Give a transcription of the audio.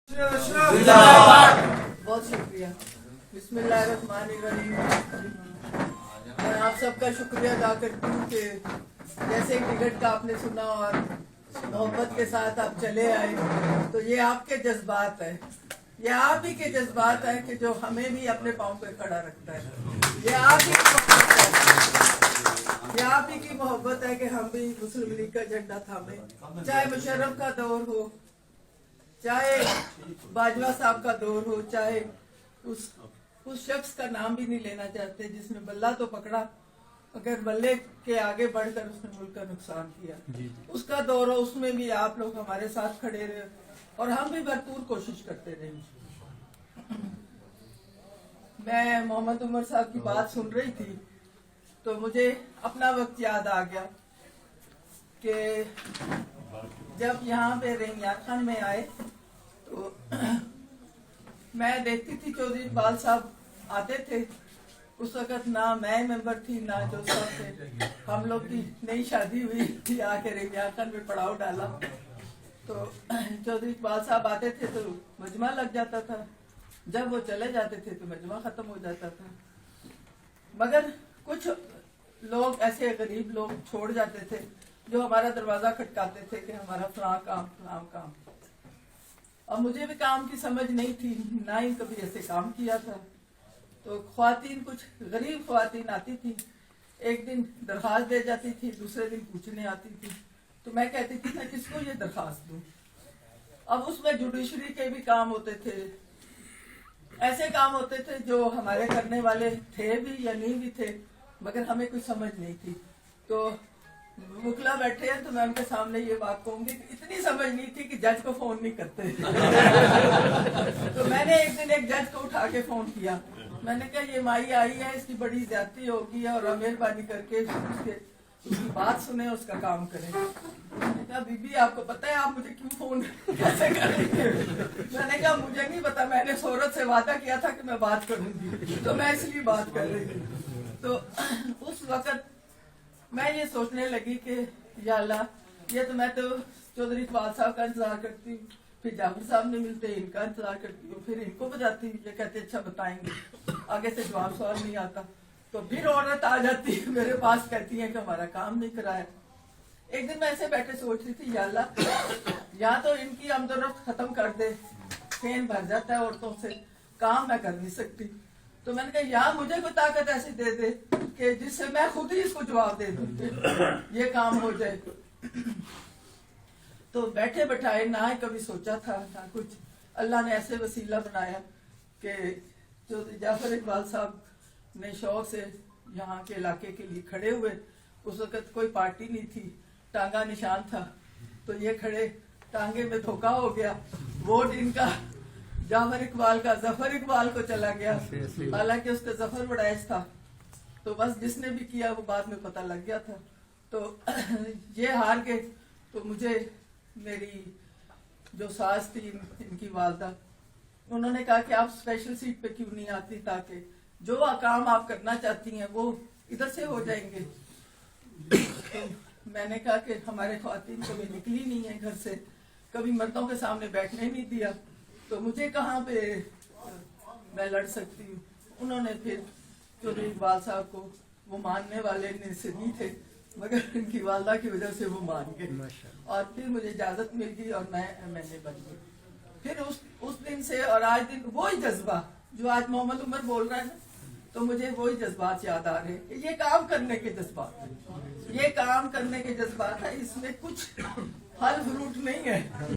बहुत शुक्रिया। बिस्मिल्लाहिर्रहमानिर्रहीम। मैं आप सबका शुक्रिया अदा करती हूँ कि जैसे टिकट का आपने सुना और मोहब्बत के साथ आप चले आए, तो ये आपके जज्बात है, ये आप ही के जज्बात है कि जो हमें भी अपने पाँव पे खड़ा रखता है। ये आप ही की मोहब्बत है, ये आप ही की मोहब्बत है कि हम भी मुस्लिम लीग का झंडा थामे, चाहे मुशर्रफ का दौर हो, चाहे बाजवा साहब का दौर हो, चाहे उस शख्स का नाम भी नहीं लेना चाहते जिसने बल्ला तो पकड़ा मगर बल्ले के आगे बढ़कर उसने मुल्क का नुकसान किया, उसका दौर हो, उसमें भी आप लोग हमारे साथ खड़े रहे और हम भी भरपूर कोशिश करते रहे। मैं मोहम्मद उमर साहब की बात सुन रही थी तो मुझे अपना वक्त याद आ गया कि जब यहाँ पे रेंगियार खान में आए तो मैं देखती थी चौधरी इकबाल साहब आते थे। उस वक्त ना मैं मेंबर थी ना जो साहब थे, हम लोग की नई शादी हुई थी, आके रेंगियार खान में पड़ाव डाला तो चौधरी इकबाल साहब आते थे तो मजमा लग जाता था, जब वो चले जाते थे तो मजमा खत्म हो जाता था। मगर कुछ लोग ऐसे गरीब लोग छोड़ जाते थे जो हमारा दरवाजा खटकाते थे कि हमारा फलां काम। और मुझे भी काम की समझ नहीं थी, ना ही कभी ऐसे काम किया था। तो ख्वातीन, कुछ गरीब ख्वातीन आती थी, एक दिन दरखास्त दे जाती थी, दूसरे दिन पूछने आती थी, तो मैं कहती थी मैं किसको ये दरखास्त दूं। अब उसमें जुडिशरी के भी काम होते थे, ऐसे काम होते थे जो हमारे करने वाले थे भी या नहीं भी थे, मगर हमें कुछ समझ नहीं थी। तो मुखला बैठे हैं तो मैं उनके सामने ये बात कहूंगी कि इतनी समझ नहीं थी कि जज को फोन नहीं करते। तो मैंने एक दिन एक जज को उठा के फोन किया, मैंने कहा ये माई आई है, इसकी बड़ी ज्यादती होगी और मेहरबानी करके उसकी बात सुने, उसका काम करें। मैंने कहा बीबी आपको पता है आप मुझे क्यों फोन कैसे करेंगे? मैंने कहा मुझे नहीं पता, मैंने शोहरत से वादा किया था कि मैं बात करूंगी, तो मैं इसलिए बात कर रही थी। तो उस वक्त मैं ये सोचने लगी कि या अल्लाह, ये तो मैं तो चौधरी इकबाल साहब का इंतजार करती हूँ, फिर जाफर साहब ने मिलते इनका इंतजार करती हूँ, फिर इनको बजाती हूँ, ये कहते अच्छा बताएंगे, आगे से जवाब सवाल नहीं आता। तो फिर औरत आ जाती है मेरे पास, कहती है कि हमारा काम नहीं कराया। एक दिन मैं ऐसे बैठे सोच रही थी या अल्लाह, या तो इनकी आमदोरफ्त खत्म कर दे, फेन भर जाता है औरतों से, काम मैं कर नहीं सकती। तो मैंने कहा या मुझे कोई ताकत ऐसी दे दे कि जिससे मैं खुद ही इसको जवाब दे दूं, ये काम हो जाए। तो बैठे बैठाए ना कभी सोचा था ना कुछ, अल्लाह ने ऐसे वसीला बनाया कि जो जाफर इकबाल साहब ने शौक से यहाँ के इलाके के लिए खड़े हुए। उस वक्त कोई पार्टी नहीं थी, टांगा निशान था, तो ये खड़े, टांगे में धोखा हो गया, वोट इनका जाफर इकबाल का जफर इकबाल को चला गया, हालांकि उसका जफर बड़ाइश था। तो बस जिसने भी किया वो बाद में पता लग गया था। तो ये हार के तो मुझे मेरी जो सास थी इनकी वालदा, उन्होंने कहा कि आप स्पेशल सीट पे क्यों नहीं आती, ताकि जो काम आप करना चाहती हैं वो इधर से हो जाएंगे। तो मैंने कहा कि हमारे ख्वातीन कभी निकली नहीं है घर से, कभी मर्दों के सामने बैठने नहीं दिया, तो मुझे कहाँ पे मैं लड़ सकती हूँ। उन्होंने फिर चौधरी इकबाल साहब को, वो मानने वाले नहीं थे मगर इनकी वालदा की वजह से वो मान गए और फिर मुझे इजाजत मिल गई और मैंने बन गई। फिर उस दिन से और आज दिन वही जज्बा जो आज मोहम्मद उमर बोल रहा है ना, तो मुझे वही जज्बात याद आ रहे हैं कि ये काम करने के जज्बात है, ये काम करने के जज्बात है, इसमें कुछ फल फ्रूट नहीं है।